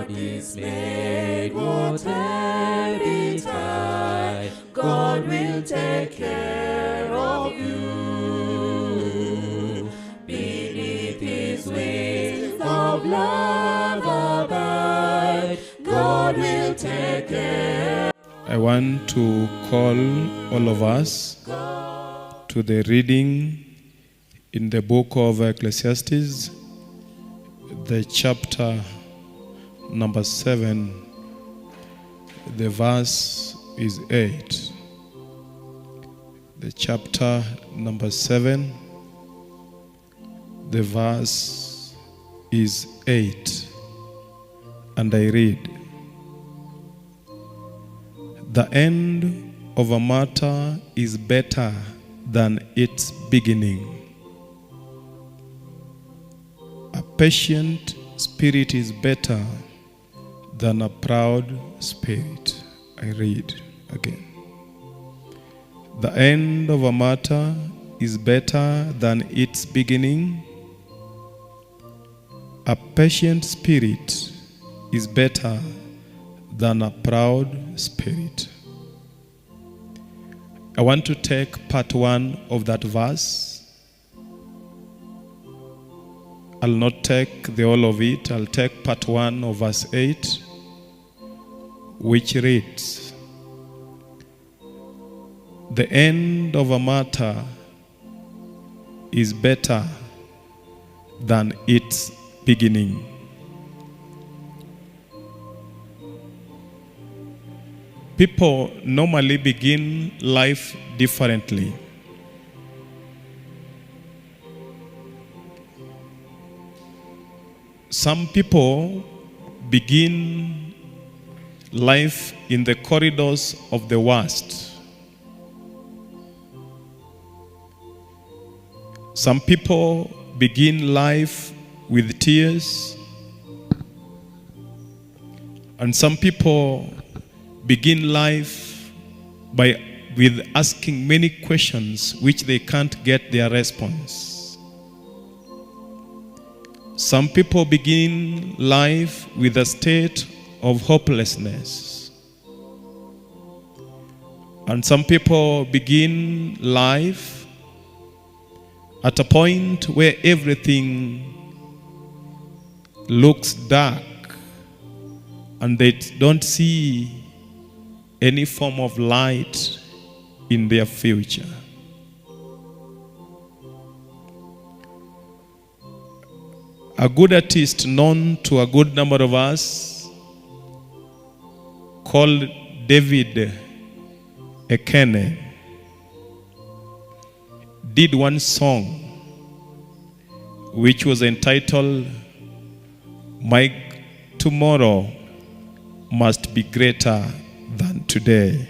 is made, whatever betide, God will take care of you. Beneath his wings of love abide, God will take care. I want to call all of us to the reading in the book of Ecclesiastes, the chapter number 7, the verse is 8. The chapter number 7, the verse is 8. And I read, "The end of a matter is better than its beginning. A patient spirit is better than a proud spirit." I read again. The end of a matter is better than its beginning. A patient spirit is better than a proud spirit. I want to take part 1 of that verse. I'll not take the whole of it. I'll take part 1 of verse 8, which reads, "The end of a matter is better than its beginning." People normally begin life differently. Some people begin life in the corridors of the worst. Some people begin life with tears, and some people begin life with asking many questions which they can't get their response. Some people begin life with a state of hopelessness. And some people begin life at a point where everything looks dark and they don't see any form of light in their future. A good artist known to a good number of us, called David Ekene, did one song which was entitled, "My Tomorrow Must Be Greater Than Today."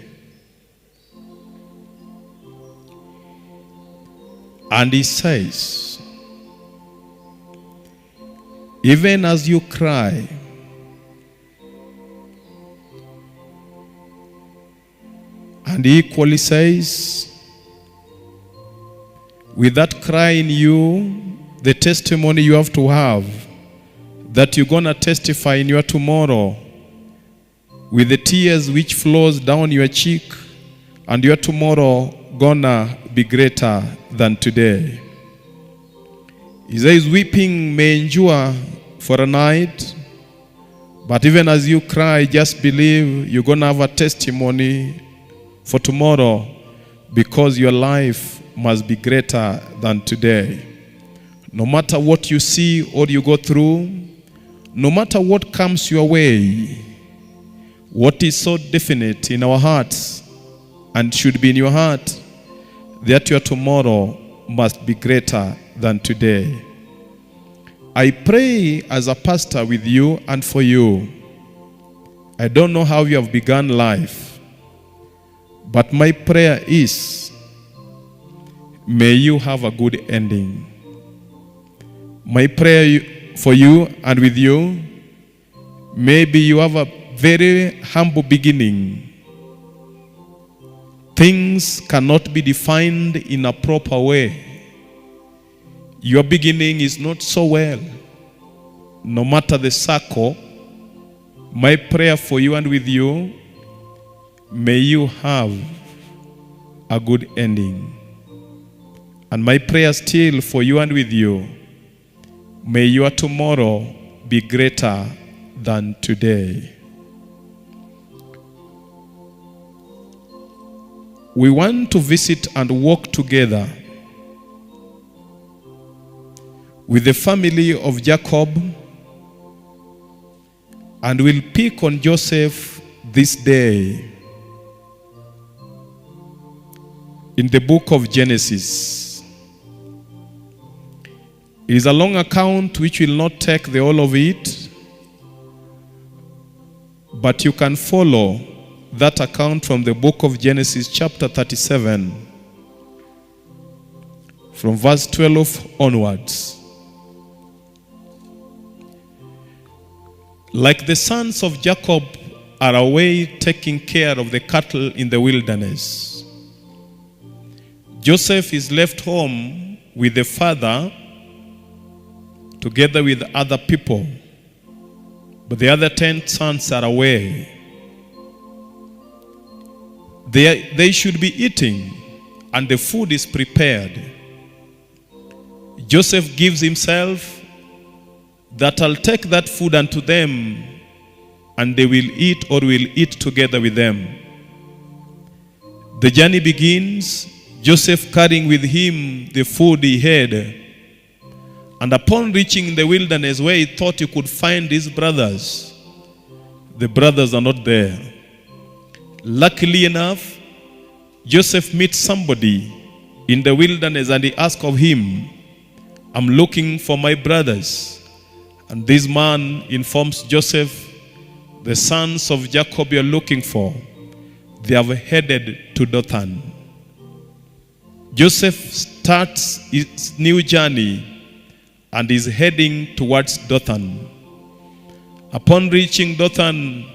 And he says, "Even as you cry, and he equally says, with that cry in you, the testimony you have to have, that you're going to testify in your tomorrow, with the tears which flows down your cheek, and your tomorrow gonna be greater than today." He says, "Weeping may endure for a night, but even as you cry, just believe you're gonna have a testimony for tomorrow, because your life must be greater than today. No matter what you see or you go through, no matter what comes your way, what is so definite in our hearts and should be in your heart, that your tomorrow must be greater than today." I pray as a pastor with you and for you. I don't know how you have begun life, but my prayer is, may you have a good ending. My prayer for you and with you, maybe you have a very humble beginning. Things cannot be defined in a proper way. Your beginning is not so well. No matter the circle, My prayer for you and with you, may you have a good ending. And my prayer still for you and with you, may your tomorrow be greater than today. We want to visit and walk together with the family of Jacob, and we'll pick on Joseph this day in the book of Genesis. It is a long account which will not take the whole of it, but you can follow that account from the book of Genesis chapter 37 from verse 12 onwards. Like the sons of Jacob are away taking care of the cattle in the wilderness, Joseph is left home with the father together with other people, but the other 10 sons are away. They should be eating, and the food is prepared. Joseph gives himself that I'll take that food unto them, and they will eat or will eat together with them. The journey begins, Joseph carrying with him the food he had. And upon reaching the wilderness where he thought he could find his brothers, the brothers are not there. Luckily enough, Joseph meets somebody in the wilderness and he asks of him, I'm looking for my brothers. And this man informs Joseph, the sons of Jacob you're looking for, they have headed to Dothan. Joseph starts his new journey and is heading towards Dothan. Upon reaching Dothan,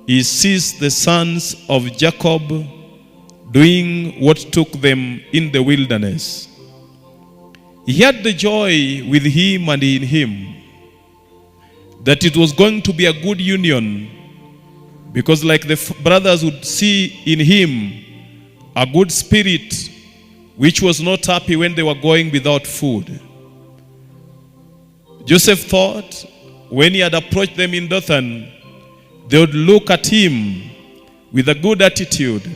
he sees the sons of Jacob doing what took them in the wilderness. He had the joy with him and in him that it was going to be a good union, because like the brothers would see in him a good spirit which was not happy when they were going without food. Joseph thought when he had approached them in Dothan, they would look at him with a good attitude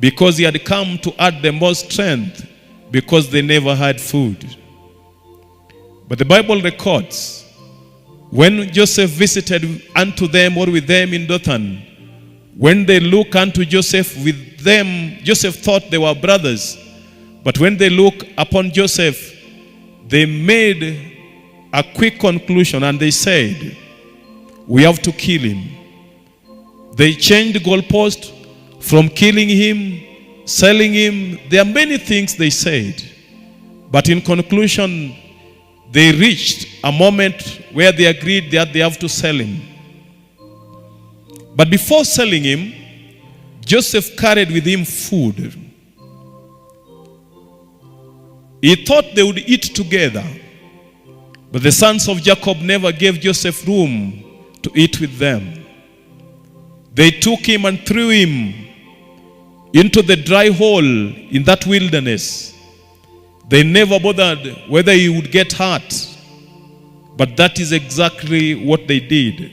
because he had come to add them more strength because they never had food. But the Bible records when Joseph visited unto them or with them in Dothan, when they look unto Joseph with them, Joseph thought they were brothers. But when they look upon Joseph, they made a quick conclusion and they said, we have to kill him. They changed the goalpost from killing him, selling him. There are many things they said. But in conclusion, they reached a moment where they agreed that they have to sell him. But before selling him, Joseph carried with him food. He thought they would eat together. But the sons of Jacob never gave Joseph room to eat with them. They took him and threw him into the dry hole in that wilderness. They never bothered whether he would get hurt. But that is exactly what they did.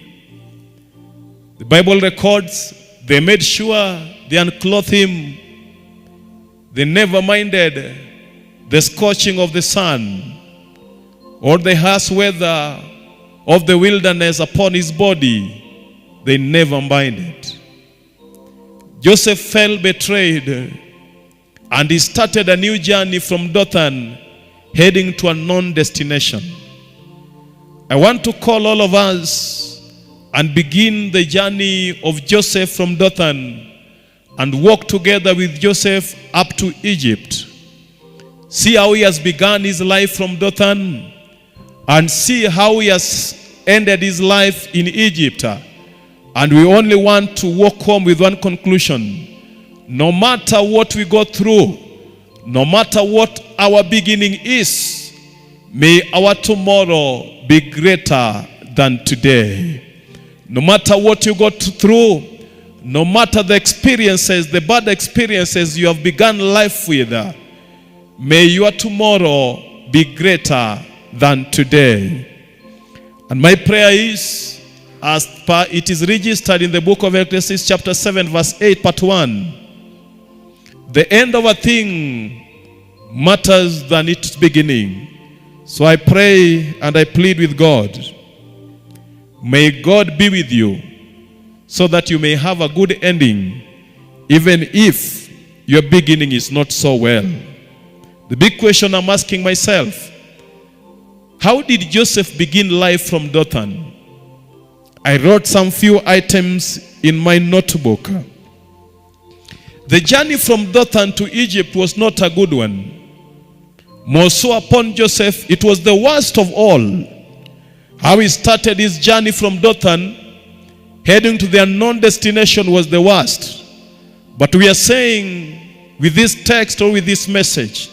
The Bible records they made sure they unclothed him. They never minded the scorching of the sun or the harsh weather of the wilderness upon his body. They never minded. Joseph felt betrayed, and he started a new journey from Dothan, heading to a known destination. I want to call all of us and begin the journey of Joseph from Dothan and walk together with Joseph up to Egypt. See how he has begun his life from Dothan and see how he has ended his life in Egypt. And we only want to walk home with one conclusion. No matter what we go through, no matter what our beginning is, may our tomorrow be greater than today. No matter what you got through, no matter the experiences, the bad experiences you have begun life with, may your tomorrow be greater than today. And my prayer is, as per it is registered in the book of Ecclesiastes chapter 7 verse 8 part 1, the end of a thing matters than its beginning. So I pray and I plead with God, may God be with you so that you may have a good ending, even if your beginning is not so well. The big question I'm asking myself, how did Joseph begin life from Dothan? I wrote some few items in my notebook. The journey from Dothan to Egypt was not a good one. More so upon Joseph, it was the worst of all. How he started his journey from Dothan, heading to the unknown destination, was the worst. But we are saying with this text or with this message,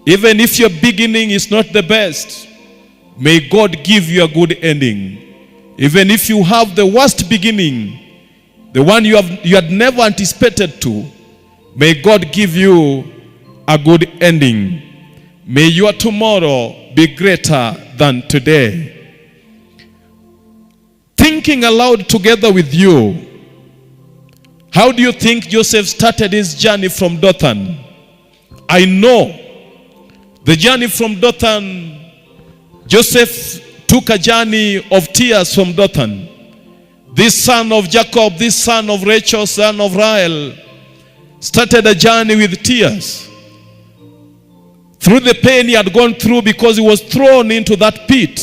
even if your beginning is not the best, may God give you a good ending. Even if you have the worst beginning, the one you had never anticipated to, may God give you a good ending. May your tomorrow be greater than today. Thinking aloud together with you, how do you think Joseph started his journey from Dothan? I know the journey from Dothan, Joseph took a journey of tears from Dothan. This son of Jacob, this son of Rachel, son of Rahel, started a journey with tears. Through the pain he had gone through because he was thrown into that pit.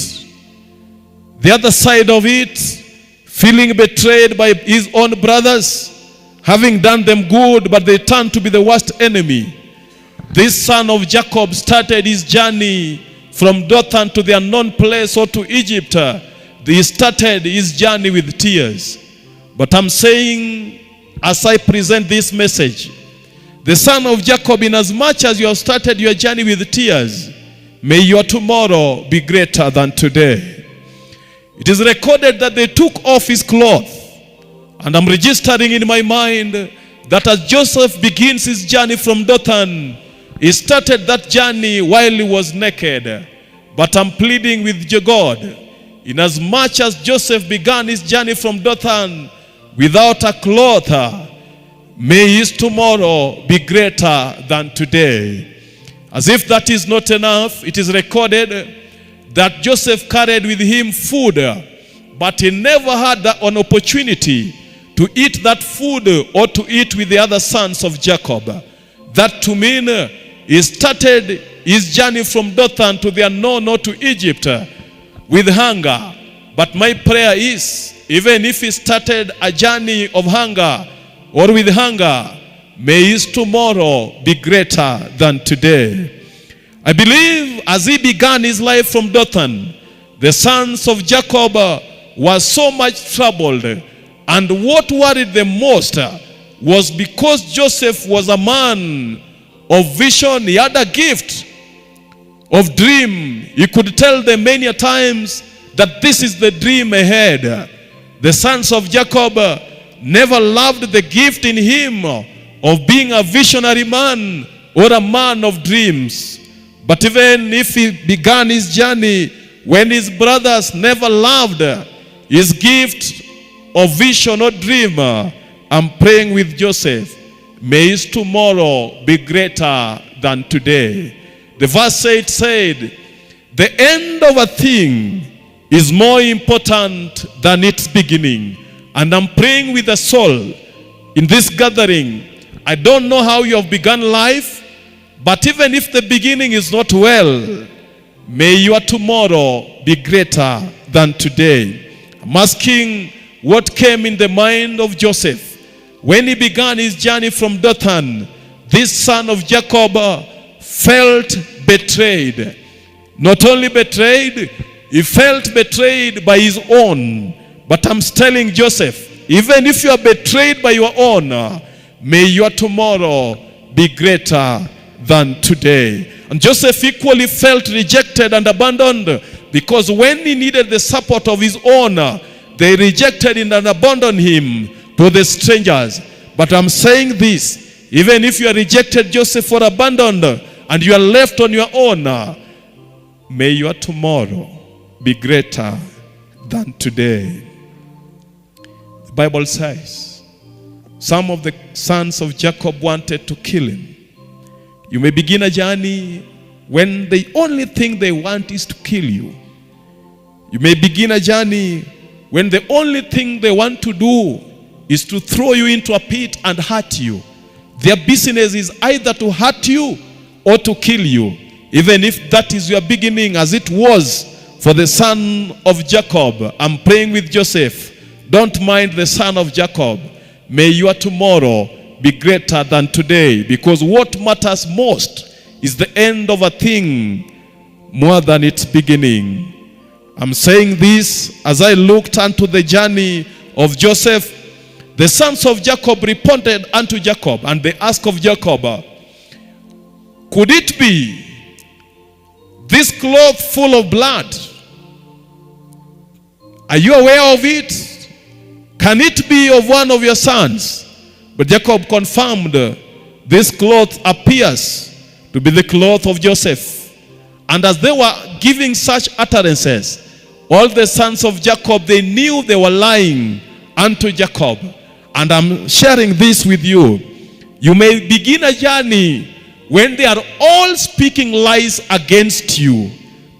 The other side of it, feeling betrayed by his own brothers, having done them good, but they turned to be the worst enemy. This son of Jacob started his journey from Dothan to the unknown place or to Egypt. He started his journey with tears. But I'm saying, as I present this message, the son of Jacob, in as much as you have started your journey with tears, may your tomorrow be greater than today. It is recorded that they took off his cloth. And I'm registering in my mind that as Joseph begins his journey from Dothan, he started that journey while he was naked. But I'm pleading with God, in as much as Joseph began his journey from Dothan without a cloth, may his tomorrow be greater than today. As if that is not enough, it is recorded that Joseph carried with him food, but he never had an opportunity to eat that food or to eat with the other sons of Jacob. That to mean he started his journey from Dothan to the unknown or to Egypt with hunger. But my prayer is, even if he started a journey of hunger or with hunger, may his tomorrow be greater than today. I believe as he began his life from Dothan, the sons of Jacob were so much troubled. And what worried them most was because Joseph was a man of vision. He had a gift of dream. He could tell them many a times that this is the dream ahead. The sons of Jacob never loved the gift in him of being a visionary man or a man of dreams. But even if he began his journey when his brothers never loved his gift of vision or dream, I'm praying with Joseph, may his tomorrow be greater than today. The verse 8 said, the end of a thing is more important than its beginning. And I'm praying with a soul in this gathering. I don't know how you have begun life, but even if the beginning is not well, may your tomorrow be greater than today. I'm asking what came in the mind of Joseph when he began his journey from Dothan. This son of Jacob felt betrayed. Not only betrayed, he felt betrayed by his own. But I'm telling Joseph, even if you are betrayed by your own, may your tomorrow be greater than today. And Joseph equally felt rejected and abandoned, because when he needed the support of his own, they rejected him and abandoned him to the strangers. But I'm saying this, even if you are rejected, Joseph, or abandoned, and you are left on your own, may your tomorrow be greater than today. The Bible says, some of the sons of Jacob wanted to kill him. You may begin a journey when the only thing they want is to kill you. You may begin a journey when the only thing they want to do is to throw you into a pit and hurt you. Their business is either to hurt you or to kill you. Even if that is your beginning, as it was for the son of Jacob. I'm praying with Joseph. Don't mind the son of Jacob. May your tomorrow be greater than today, because what matters most is the end of a thing more than its beginning. I'm saying this as I looked unto the journey of Joseph. The sons of Jacob responded unto Jacob, and they asked of Jacob, could it be this cloth full of blood? Are you aware of it? Can it be of one of your sons? But Jacob confirmed, this cloth appears to be the cloth of Joseph. And as they were giving such utterances, all the sons of Jacob, they knew they were lying unto Jacob. And I'm sharing this with you. You may begin a journey when they are all speaking lies against you.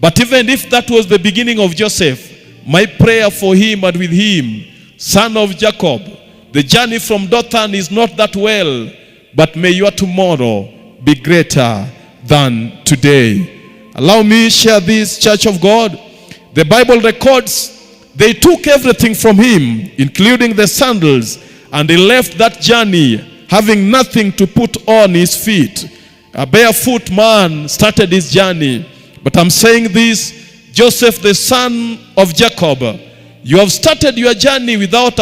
But even if that was the beginning of Joseph, my prayer for him and with him, son of Jacob, the journey from Dothan is not that well, but may your tomorrow be greater than today. Allow me to share this, Church of God. The Bible records they took everything from him, including the sandals, and he left that journey having nothing to put on his feet. A barefoot man started his journey. But I'm saying this, Joseph, the son of Jacob, you have started your journey without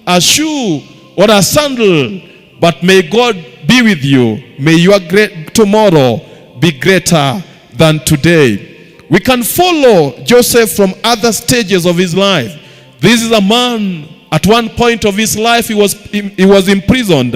a shoe or a sandal, but may God be with you. May your great tomorrow be greater than today. We can follow Joseph from other stages of his life. This is a man, at one point of his life, he was imprisoned.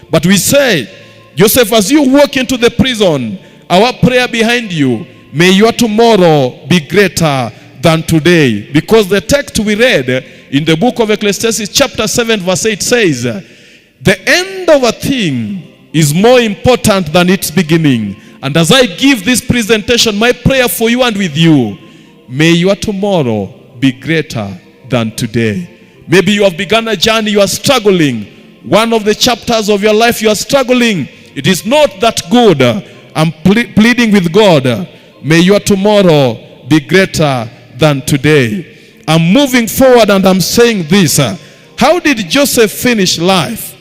But we say, Joseph, as you walk into the prison, our prayer behind you, may your tomorrow be greater than today. Because the text we read in the book of Ecclesiastes chapter 7 verse 8 says, the end of a thing is more important than its beginning. And as I give this presentation, my prayer for you and with you, may your tomorrow be greater than today. Maybe you have begun a journey, you are struggling. One of the chapters of your life you are struggling. It is not that good. I'm pleading with God. May your tomorrow be greater than today. I'm moving forward and I'm saying this. How did Joseph finish life?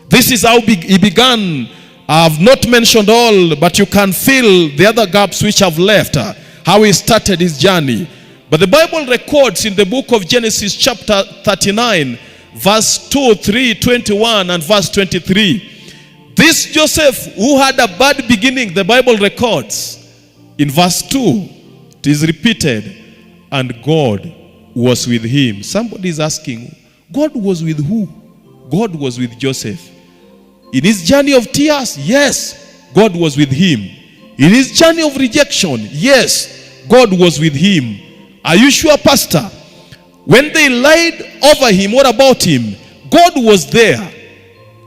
This is how he began. I have not mentioned all, but you can fill the other gaps which I've left. How he started his journey. But the Bible records in the book of Genesis chapter 39, verse 2, 3, 21 and verse 23. This Joseph who had a bad beginning, the Bible records in verse 2, it is repeated, and God was with him. Somebody is asking, God was with who? God was with Joseph. In his journey of tears, yes, God was with him. In his journey of rejection, yes, God was with him. Are you sure, Pastor? When they lied over him, what about him? God was there.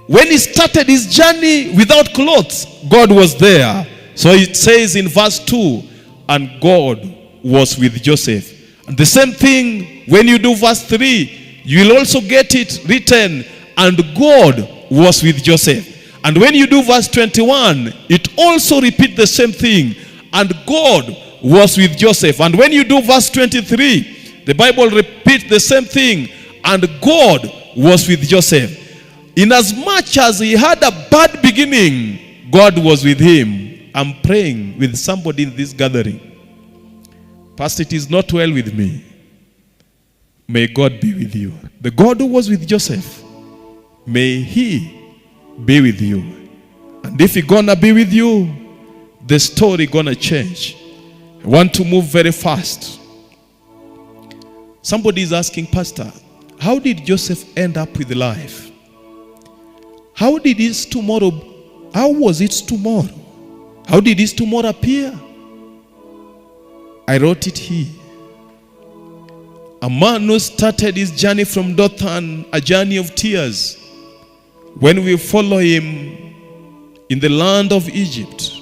When he started his journey without clothes, God was there. So it says in verse 2, and God was with Joseph. And the same thing, when you do verse 3, you will also get it written, and God was with Joseph. And when you do verse 21, it also repeats the same thing, and God was with Joseph. And when you do verse 23, the Bible repeats the same thing, and God was with Joseph. Inasmuch as he had a bad beginning, God was with him. I'm praying with somebody in this gathering. Pastor, it is not well with me. May God be with you. The God who was with Joseph, may he be with you. And if he gonna be with you, the story gonna change. I want to move very fast. Somebody is asking, Pastor, how did Joseph end up with life? How was it tomorrow? How did his tomorrow appear? I wrote it here. A man who started his journey from Dothan, a journey of tears. When we follow him in the land of Egypt,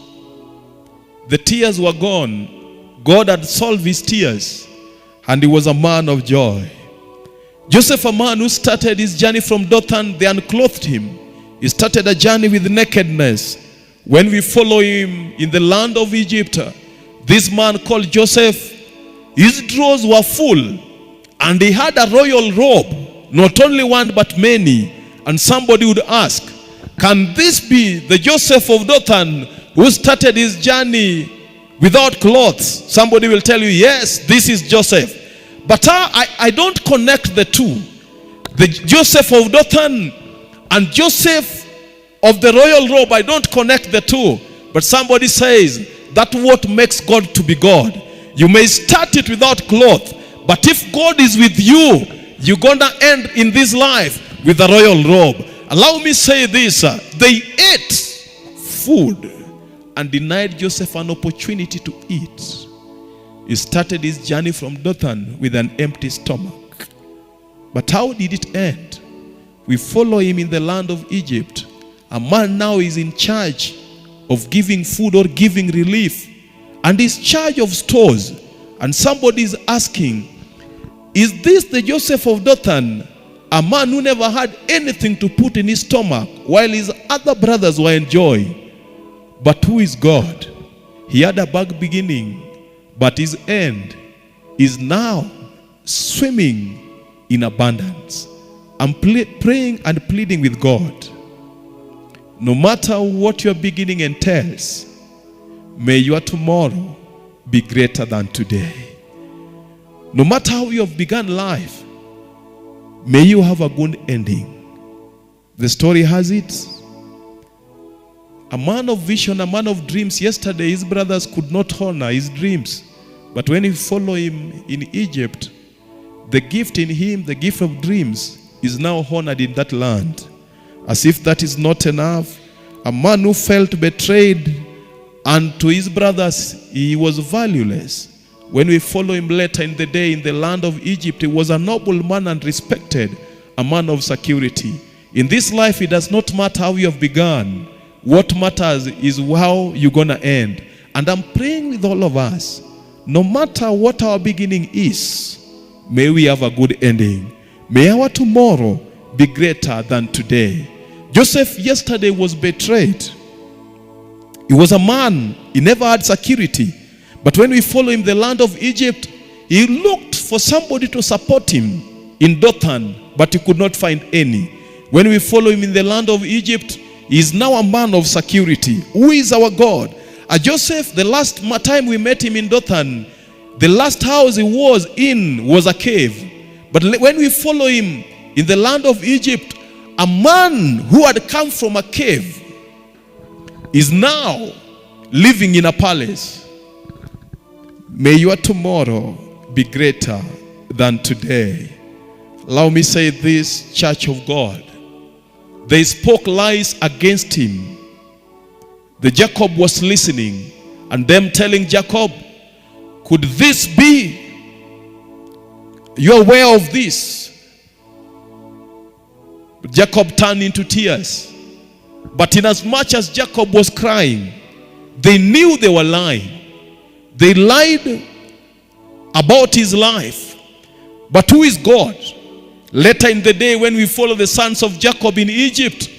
the tears were gone. God had solved his tears, and he was a man of joy. Joseph, a man who started his journey from Dothan, they unclothed him. He started a journey with nakedness. When we follow him in the land of Egypt, this man called Joseph, his drawers were full, and he had a royal robe, not only one but many. And somebody would ask, can this be the Joseph of Dothan who started his journey without clothes? Somebody will tell you, yes, this is Joseph. But I don't connect the two. The Joseph of Dothan and Joseph of the royal robe, I don't connect the two. But somebody says, that's what makes God to be God. You may start it without cloth, but if God is with you, you're going to end in this life with a royal robe. Allow me say this, they ate food and denied Joseph an opportunity to eat. He started his journey from Dothan with an empty stomach. But how did it end? We follow him in the land of Egypt. A man now is in charge of giving food or giving relief, and is in charge of stores. And somebody is asking, is this the Joseph of Dothan, a man who never had anything to put in his stomach while his other brothers were enjoying? But who is God? He had a bad beginning, but his end is now swimming in abundance. I'm praying and pleading with God. No matter what your beginning entails, may your tomorrow be greater than today. No matter how you have begun life, may you have a good ending. The story has it. A man of vision, a man of dreams. Yesterday, his brothers could not honor his dreams. But when you follow him in Egypt, the gift in him, the gift of dreams, is now honored in that land. As if that is not enough, a man who felt betrayed, and to his brothers he was valueless. When we follow him later in the day in the land of Egypt, he was a noble man and respected, a man of security. In this life, it does not matter how you have begun. What matters is how you're going to end. And I'm praying with all of us, no matter what our beginning is, may we have a good ending. May our tomorrow be greater than today. Joseph yesterday was betrayed. He was a man, he never had security. But when we follow him in the land of Egypt, he looked for somebody to support him in Dothan, but he could not find any. When we follow him in the land of Egypt, he is now a man of security. Who is our God? Joseph, the last time we met him in Dothan, the last house he was in was a cave. But when we follow him in the land of Egypt, a man who had come from a cave is now living in a palace. May your tomorrow be greater than today. Allow me say this, church of God. They spoke lies against him. The Jacob was listening, and them telling Jacob, could this be? You're aware of this. But Jacob turned into tears. But inasmuch as Jacob was crying, they knew they were lying. They lied about his life. But who is God? Later in the day, when we follow the sons of Jacob in Egypt,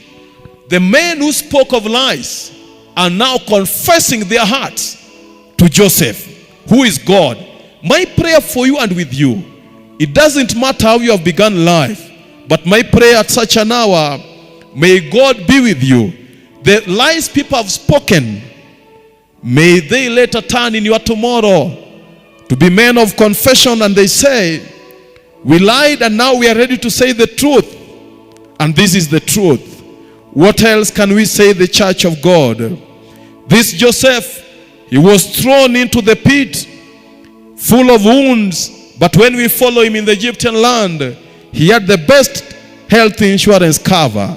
the men who spoke of lies are now confessing their hearts to Joseph, who is God. My prayer for you and with you, it doesn't matter how you have begun life, but my prayer at such an hour, may God be with you. The lies people have spoken, may they later turn in your tomorrow to be men of confession, and they say, we lied and now we are ready to say the truth. And this is the truth. What else can we say, the church of God? This Joseph, he was thrown into the pit full of wounds, But when we follow him in the Egyptian land, he had the best health insurance cover.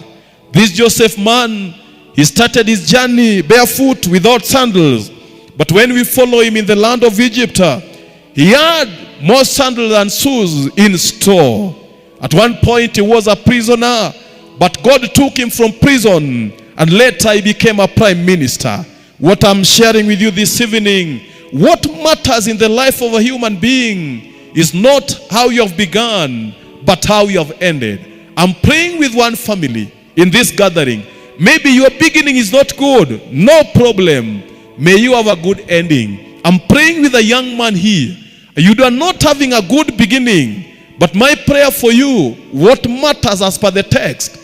This Joseph man, he started his journey barefoot without sandals. But when we follow him in the land of Egypt, he had more sandals and shoes in store. At one point he was a prisoner, but God took him from prison and later he became a prime minister. What I'm sharing with you this evening, what matters in the life of a human being is not how you have begun, but how you have ended. I'm praying with one family in this gathering. Maybe your beginning is not good. No problem. May you have a good ending. I'm praying with a young man here. You are not having a good beginning, but my prayer for you, what matters as per the text,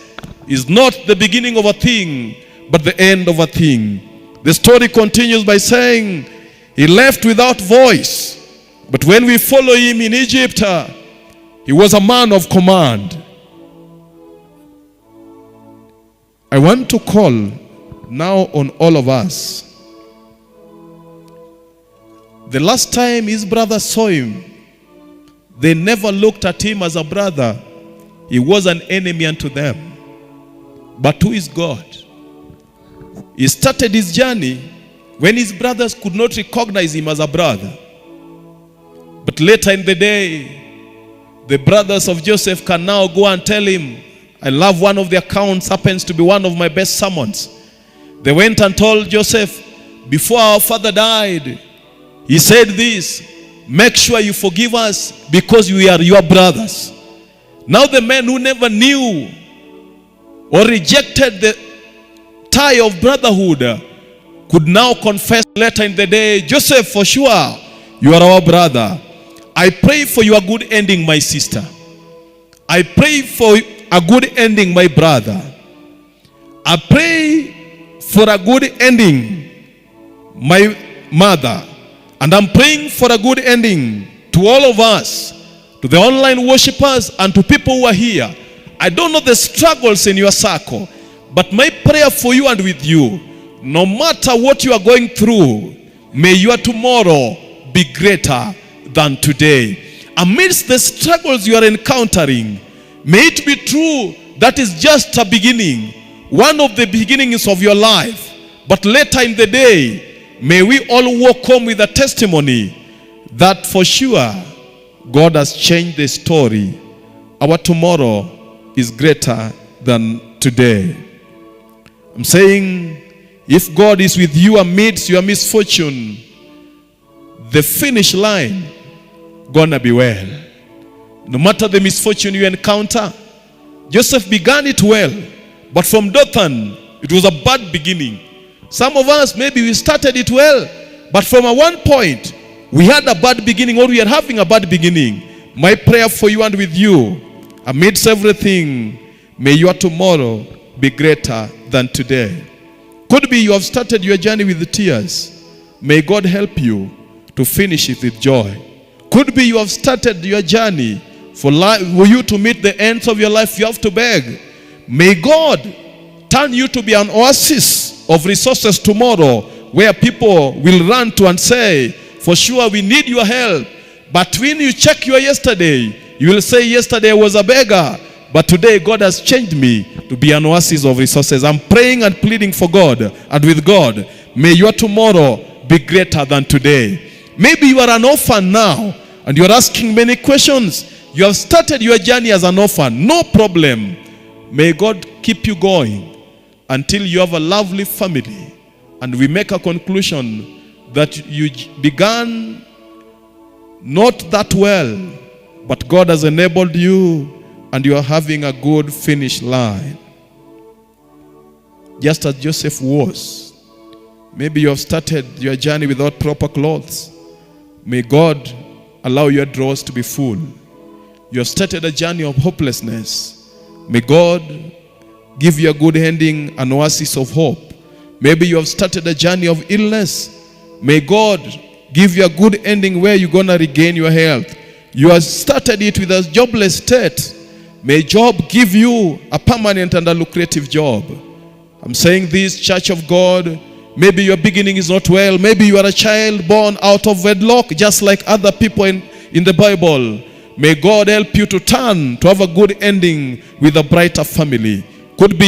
is not the beginning of a thing, but the end of a thing. The story continues by saying, he left without voice. But when we follow him in Egypt, he was a man of command. I want to call now on all of us. The last time his brothers saw him, they never looked at him as a brother. He was an enemy unto them. But who is God? He started his journey when his brothers could not recognize him as a brother. But later in the day, the brothers of Joseph can now go and tell him, I love one of the accounts, happens to be one of my best sermons. They went and told Joseph, before our father died, he said this, make sure you forgive us because we are your brothers. Now the men who never knew or rejected the tie of brotherhood could now confess later in the day, Joseph, for sure, you are our brother. I pray for your good ending, my sister. I pray for a good ending, my brother. I pray for a good ending, my mother. And I'm praying for a good ending to all of us, to the online worshipers and to people who are here. I don't know the struggles in your circle, but my prayer for you and with you, no matter what you are going through, may your tomorrow be greater than today. Amidst the struggles you are encountering, may it be true that is just a beginning, one of the beginnings of your life. But later in the day, may we all walk home with a testimony that for sure God has changed the story. Our tomorrow is greater than today. I'm saying, if God is with you amidst your misfortune, the finish line gonna be well. No matter the misfortune you encounter, Joseph began it well, but from Dothan, it was a bad beginning. Some of us, maybe we started it well, but from a one point, we had a bad beginning, or we are having a bad beginning. My prayer for you and with you, amidst everything, may your tomorrow be greater than today. Could be you have started your journey with tears. May God help you to finish it with joy. Could be you have started your journey for you to meet the ends of your life, you have to beg. May God turn you to be an oasis of resources tomorrow, where people will run to and say, for sure we need your help. But when you check your yesterday, you will say, yesterday I was a beggar, but today God has changed me to be an oasis of resources. I'm praying and pleading for God and with God, may your tomorrow be greater than today. Maybe you are an orphan now and you are asking many questions. You have started your journey as an orphan. No problem. May God keep you going until you have a lovely family. And we make a conclusion that you began not that well, but God has enabled you and you are having a good finish line. Just as Joseph was. Maybe you have started your journey without proper clothes. May God allow your drawers to be full. You have started a journey of hopelessness. May God give you a good ending, an oasis of hope. Maybe you have started a journey of illness. May God give you a good ending where you're going to regain your health. You have started it with a jobless state. May job give you a permanent and a lucrative job. I'm saying this, Church of God, maybe your beginning is not well. Maybe you are a child born out of wedlock, just like other people in in the Bible. May God help you to turn, to have a good ending with a brighter family. Could be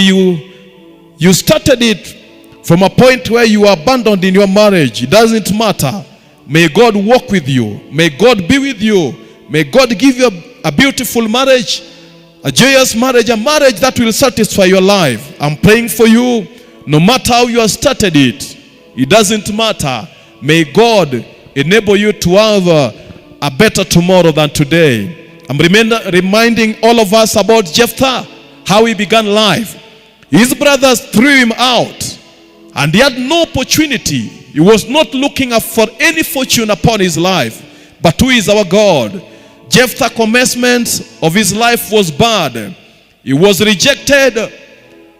you started it from a point where you were abandoned in your marriage. It doesn't matter. May God walk with you. May God be with you. May God give you a beautiful marriage, a joyous marriage, a marriage that will satisfy your life. I'm praying for you. No matter how you have started it, it doesn't matter. May God enable you to have a better tomorrow than today. I'm reminding all of us about Jephthah, how he began life. His brothers threw him out, and he had no opportunity. He was not looking for any fortune upon his life. But who is our God? Jephthah's commencement of his life was bad. He was rejected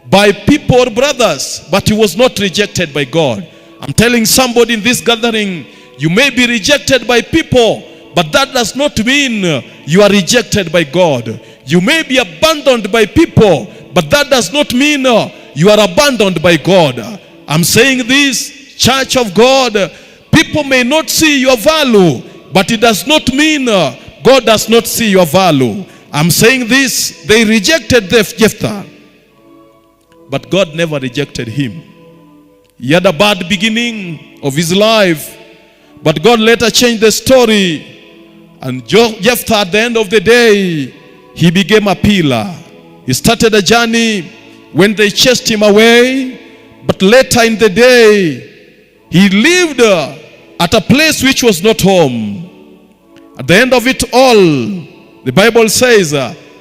by people or brothers, but he was not rejected by God. I'm telling somebody in this gathering, you may be rejected by people, but that does not mean you are rejected by God. You may be abandoned by people, but that does not mean you are abandoned by God. I'm saying this, church of God, people may not see your value, but it does not mean God does not see your value. I'm saying this, they rejected Jephthah, but God never rejected him. He had a bad beginning of his life, but God later changed the story. And Jephthah, at the end of the day, he became a pillar. He started a journey when they chased him away, but later in the day, he lived at a place which was not home. At the end of it all, the Bible says,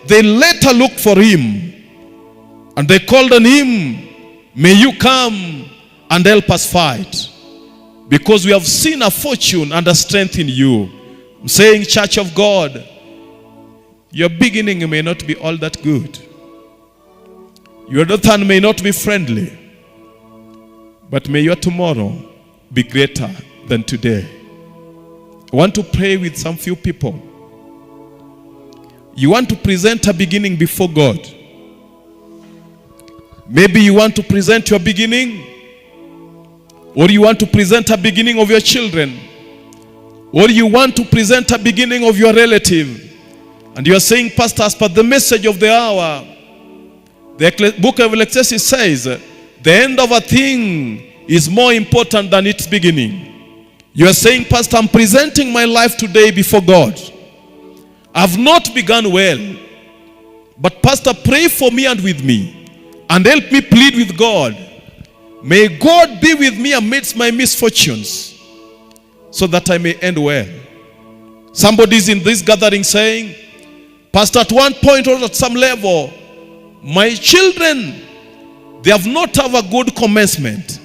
they later looked for him, and they called on him, may you come and help us fight, because we have seen a fortune and a strength in you. I'm saying, church of God, your beginning may not be all that good. Your daughter may not be friendly, but may your tomorrow be greater than today. I want to pray with some few people. You want to present a beginning before God. Maybe you want to present your beginning, or you want to present a beginning of your children, or you want to present a beginning of your relative. And you are saying, Pastor, as per the message of the hour, the book of Ecclesiastes says, the end of a thing is more important than its beginning. You are saying, Pastor, I'm presenting my life today before God. I've not begun well, but Pastor, pray for me and with me, and help me plead with God. May God be with me amidst my misfortunes, so that I may end well. Somebody's in this gathering saying, Pastor, at one point or at some level, my children, they have not have a good commencement.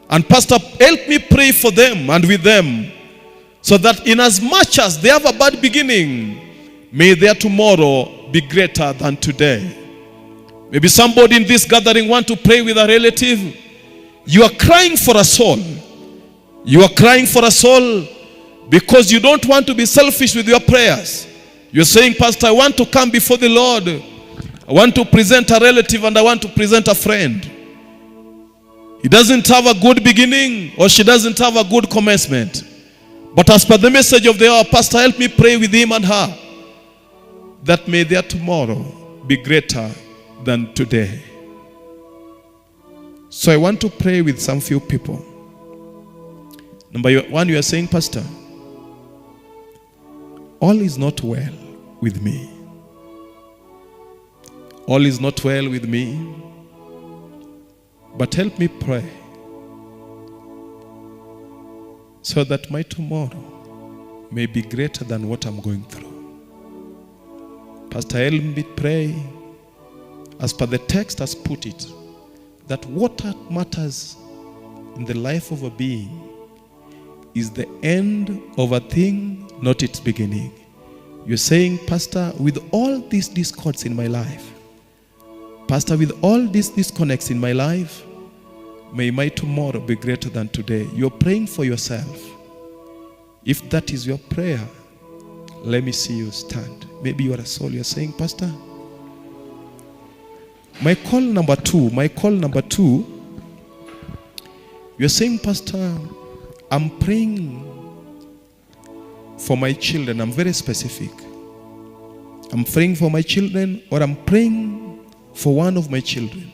And Pastor, help me pray for them and with them, so that in as much as they have a bad beginning, may their tomorrow be greater than today. Maybe somebody in this gathering want to pray with a relative. You are crying for a soul. You are crying for a soul because you don't want to be selfish with your prayers. You're saying, Pastor, I want to come before the Lord. I want to present a relative and I want to present a friend. He doesn't have a good beginning, or she doesn't have a good commencement. But as per the message of the hour, Pastor, help me pray with him and her, that may their tomorrow be greater than today. So I want to pray with some few people. Number one, you are saying, Pastor, all is not well with me. All is not well with me. But help me pray, so that my tomorrow may be greater than what I'm going through. Pastor, help me pray, as per the text has put it, that what matters in the life of a being is the end of a thing, not its beginning. You're saying, Pastor, with all these discords in my life, Pastor, with all these disconnects in my life, may my tomorrow be greater than today. You're praying for yourself. If that is your prayer, let me see you stand. Maybe you are a soul. You're saying, Pastor, my call number two, you're saying, Pastor, I'm praying for my children. I'm very specific. I'm praying for my children, or I'm praying for one of my children.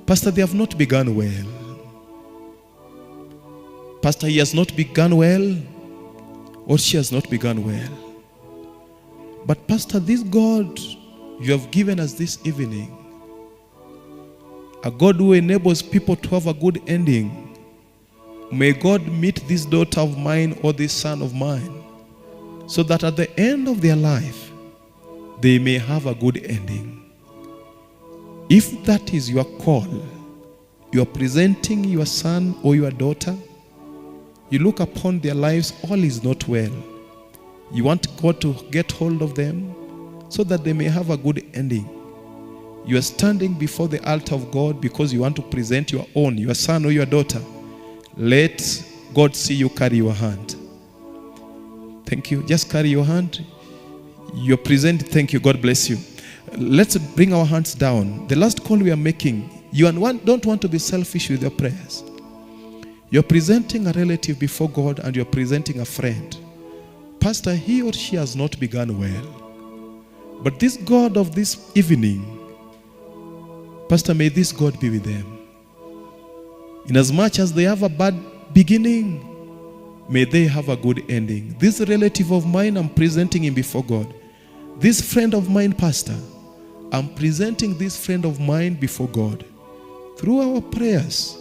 Pastor, they have not begun well. Pastor, he has not begun well, or she has not begun well. But Pastor, this God you have given us this evening, a God who enables people to have a good ending, may God meet this daughter of mine or this son of mine, so that at the end of their life, they may have a good ending. If that is your call, you are presenting your son or your daughter, you look upon their lives, all is not well. You want God to get hold of them so that they may have a good ending. You are standing before the altar of God because you want to present your own, your son or your daughter. Let God see you carry your hand. Thank you. Just carry your hand. You're present. Thank you. God bless you. Let's bring our hands down. The last call we are making, you don't want to be selfish with your prayers. You're presenting a relative before God, and you're presenting a friend. Pastor, he or she has not begun well. But this God of this evening, Pastor, may this God be with them. Inasmuch as they have a bad beginning, may they have a good ending. This relative of mine, I'm presenting him before God. This friend of mine, Pastor, I'm presenting this friend of mine before God. Through our prayers,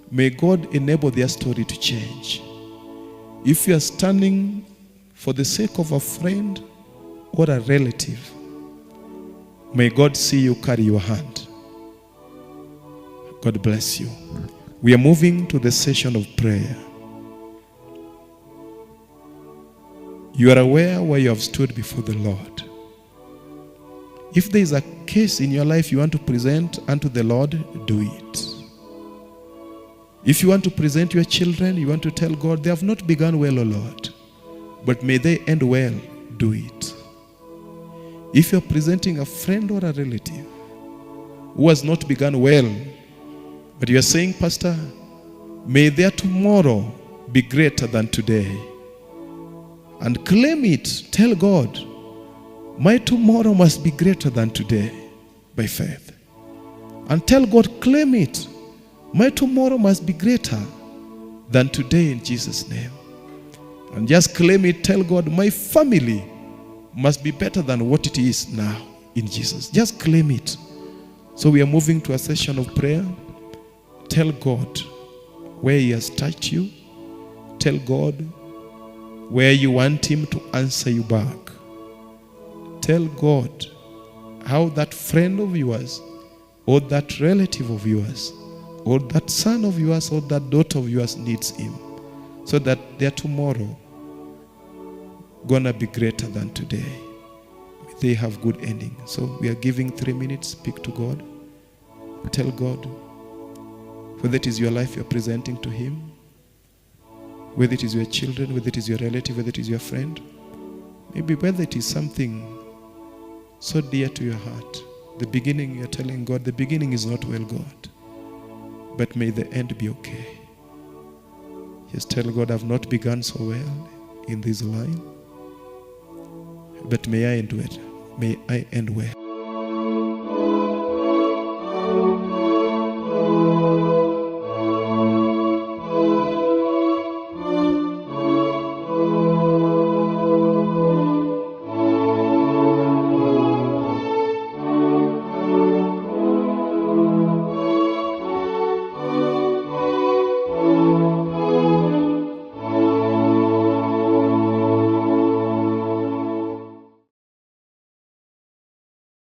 may God enable their story to change. If you are standing for the sake of a friend or a relative, may God see you carry your hand. God bless you. We are moving to the session of prayer. You are aware where you have stood before the Lord. If there is a case in your life you want to present unto the Lord, do it. If you want to present your children, you want to tell God, they have not begun well, O Lord, but may they end well, do it. If you're presenting a friend or a relative who has not begun well, but you're saying, Pastor, may their tomorrow be greater than today, and claim it, tell God, my tomorrow must be greater than today by faith. And tell God, claim it, my tomorrow must be greater than today in Jesus' name. And just claim it, tell God, my family must be better than what it is now in Jesus. Just claim it. So we are moving to a session of prayer. Tell God where He has touched you. Tell God where you want Him to answer you back. Tell God how that friend of yours, or that relative of yours, or that son of yours, or that daughter of yours needs Him, so that their tomorrow gonna be greater than today. They have good ending. So we are giving 3 minutes. Speak to God. Tell God whether it is your life you're presenting to Him, whether it is your children, whether it is your relative, whether it is your friend, maybe whether it is something so dear to your heart. The beginning, you're telling God, the beginning is not well, God, but may the end be okay. Just tell God, I've not begun so well in this line, but may I end well. May I end well.